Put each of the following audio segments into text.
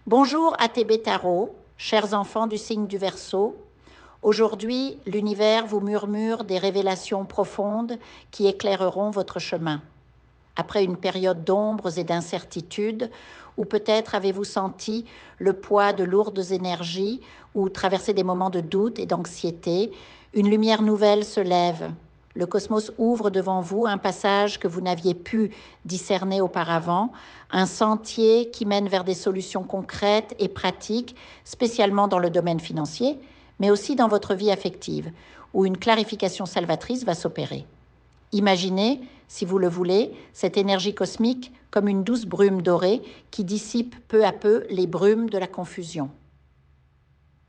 Bonjour ATB Tarot, chers enfants du signe du Verseau. Aujourd'hui, l'univers vous murmure des révélations profondes qui éclaireront votre chemin. Après une période d'ombres et d'incertitudes, ou peut-être avez-vous senti le poids de lourdes énergies ou traversé des moments de doute et d'anxiété, une lumière nouvelle se lève. Le cosmos ouvre devant vous un passage que vous n'aviez pu discerner auparavant, un sentier qui mène vers des solutions concrètes et pratiques, spécialement dans le domaine financier, mais aussi dans votre vie affective, où une clarification salvatrice va s'opérer. Imaginez, si vous le voulez, cette énergie cosmique comme une douce brume dorée qui dissipe peu à peu les brumes de la confusion.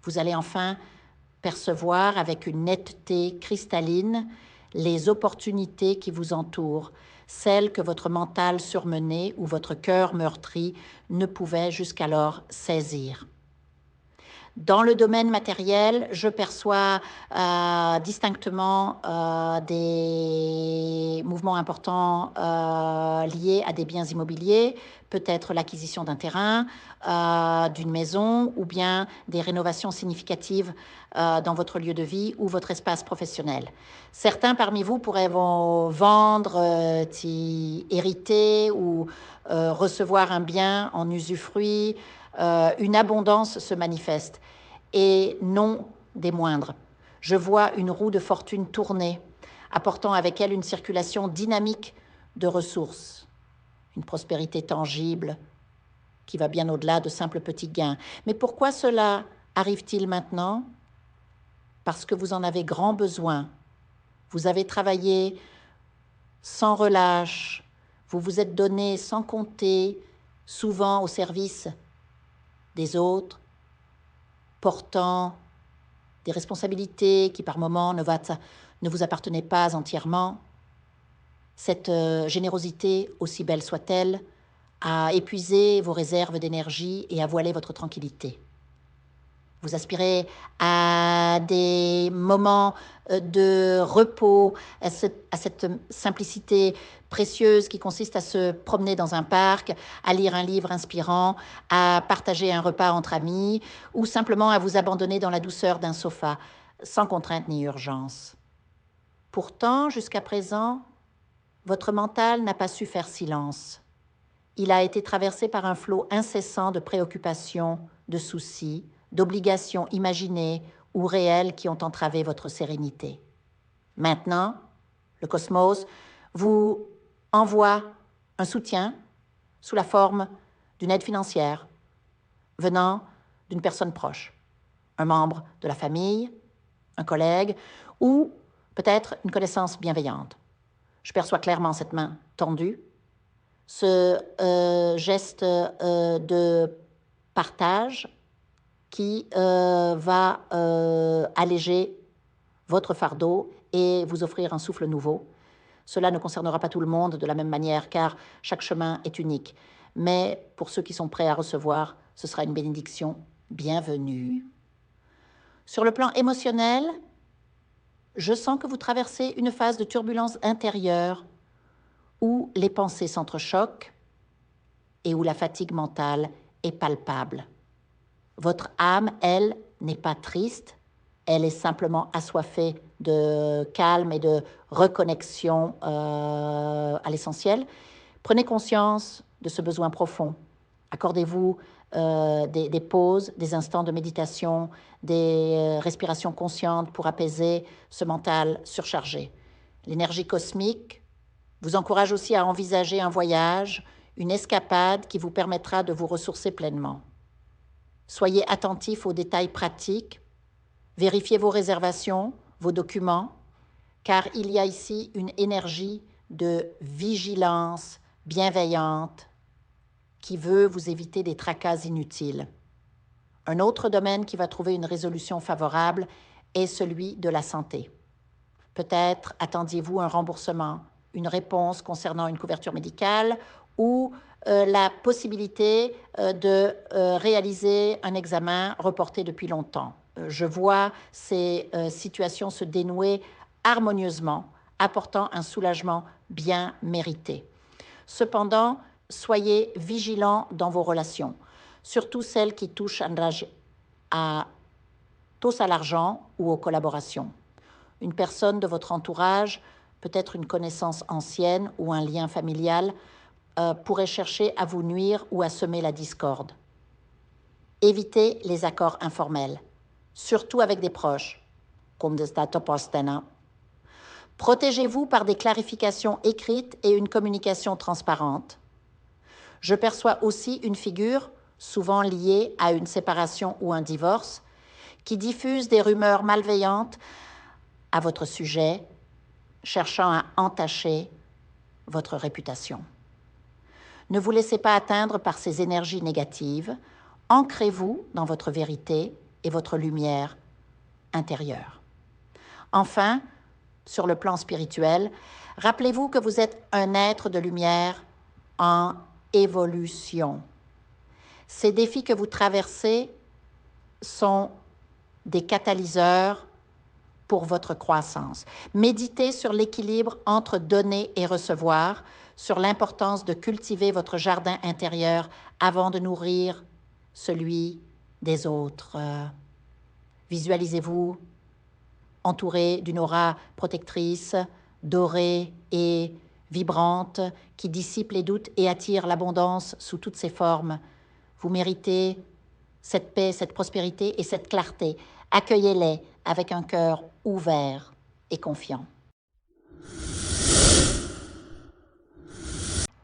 Vous allez enfin percevoir avec une netteté cristalline les opportunités qui vous entourent, celles que votre mental surmené ou votre cœur meurtri ne pouvait jusqu'alors saisir. Dans le domaine matériel, je perçois distinctement des mouvements importants liés à des biens immobiliers, peut-être l'acquisition d'un terrain, d'une maison ou bien des rénovations significatives dans votre lieu de vie ou votre espace professionnel. Certains parmi vous pourraient vendre, hériter ou recevoir un bien en usufruit. Une abondance se manifeste, et non des moindres. Je vois une roue de fortune tourner, apportant avec elle une circulation dynamique de ressources, une prospérité tangible qui va bien au-delà de simples petits gains. Mais pourquoi cela arrive-t-il maintenant? Parce que vous en avez grand besoin. Vous avez travaillé sans relâche, vous vous êtes donné sans compter, souvent au service des autres, portant des responsabilités qui par moments ne vous appartenaient pas entièrement. Cette générosité, aussi belle soit-elle, a épuisé vos réserves d'énergie et a voilé votre tranquillité. Vous aspirez à des moments de repos, à cette simplicité précieuse qui consiste à se promener dans un parc, à lire un livre inspirant, à partager un repas entre amis ou simplement à vous abandonner dans la douceur d'un sofa, sans contrainte ni urgence. Pourtant, jusqu'à présent, votre mental n'a pas su faire silence. Il a été traversé par un flot incessant de préoccupations, de soucis, d'obligations imaginées ou réelles qui ont entravé votre sérénité. Maintenant, le cosmos vous envoie un soutien sous la forme d'une aide financière venant d'une personne proche, un membre de la famille, un collègue ou peut-être une connaissance bienveillante. Je perçois clairement cette main tendue, ce geste de partage qui va alléger votre fardeau et vous offrir un souffle nouveau. Cela ne concernera pas tout le monde de la même manière, car chaque chemin est unique. Mais pour ceux qui sont prêts à recevoir, ce sera une bénédiction bienvenue. Sur le plan émotionnel, je sens que vous traversez une phase de turbulence intérieure où les pensées s'entrechoquent et où la fatigue mentale est palpable. Votre âme, elle, n'est pas triste, elle est simplement assoiffée de calme et de reconnexion à l'essentiel. Prenez conscience de ce besoin profond. Accordez-vous des pauses, des instants de méditation, des respirations conscientes pour apaiser ce mental surchargé. L'énergie cosmique vous encourage aussi à envisager un voyage, une escapade qui vous permettra de vous ressourcer pleinement. Soyez attentif aux détails pratiques, vérifiez vos réservations, vos documents, car il y a ici une énergie de vigilance bienveillante qui veut vous éviter des tracas inutiles. Un autre domaine qui va trouver une résolution favorable est celui de la santé. Peut-être attendiez-vous un remboursement, une réponse concernant une couverture médicale ou la possibilité de réaliser un examen reporté depuis longtemps. Je vois ces situations se dénouer harmonieusement, apportant un soulagement bien mérité. Cependant, soyez vigilants dans vos relations. surtout celles qui touchent tous à l'argent ou aux collaborations. Une personne de votre entourage, peut-être une connaissance ancienne ou un lien familial, pourrait chercher à vous nuire ou à semer la discorde. Évitez les accords informels, surtout avec des proches. Protégez-vous par des clarifications écrites et une communication transparente. Je perçois aussi une figure, souvent liée à une séparation ou un divorce, qui diffuse des rumeurs malveillantes à votre sujet, cherchant à entacher votre réputation. Ne vous laissez pas atteindre par ces énergies négatives. Ancrez-vous dans votre vérité et votre lumière intérieure. Enfin, sur le plan spirituel, rappelez-vous que vous êtes un être de lumière en évolution. Ces défis que vous traversez sont des catalyseurs pour votre croissance. Méditez sur l'équilibre entre donner et recevoir, sur l'importance de cultiver votre jardin intérieur avant de nourrir celui des autres. Visualisez-vous entouré d'une aura protectrice, dorée et vibrante, qui dissipe les doutes et attire l'abondance sous toutes ses formes. Vous méritez cette paix, cette prospérité et cette clarté. Accueillez-les avec un cœur ouvert et confiant.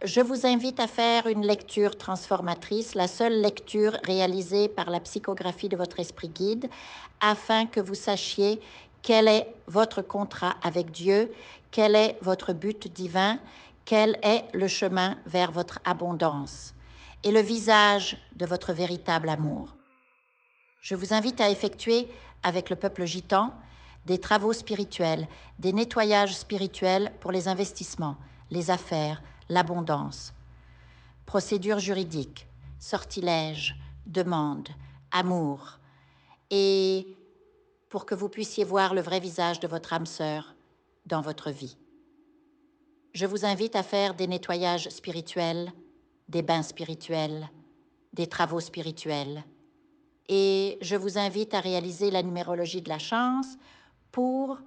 Je vous invite à faire une lecture transformatrice, la seule lecture réalisée par la psychographie de votre esprit guide, afin que vous sachiez quel est votre contrat avec Dieu, quel est votre but divin, quel est le chemin vers votre abondance et le visage de votre véritable amour. Je vous invite à effectuer avec le peuple gitan des travaux spirituels, des nettoyages spirituels pour les investissements, les affaires, l'abondance. Procédures juridiques, sortilèges, demandes, amour. Et pour que vous puissiez voir le vrai visage de votre âme sœur dans votre vie. Je vous invite à faire des nettoyages spirituels, des bains spirituels, des travaux spirituels. Et je vous invite à réaliser la numérologie de la chance pour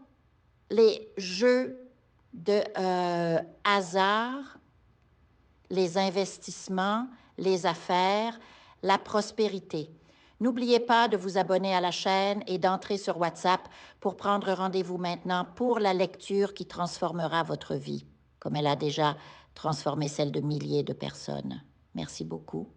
les jeux de hasard, les investissements, les affaires, la prospérité. N'oubliez pas de vous abonner à la chaîne et d'entrer sur WhatsApp pour prendre rendez-vous maintenant pour la lecture qui transformera votre vie, comme elle a déjà transformé celle de milliers de personnes. Merci beaucoup.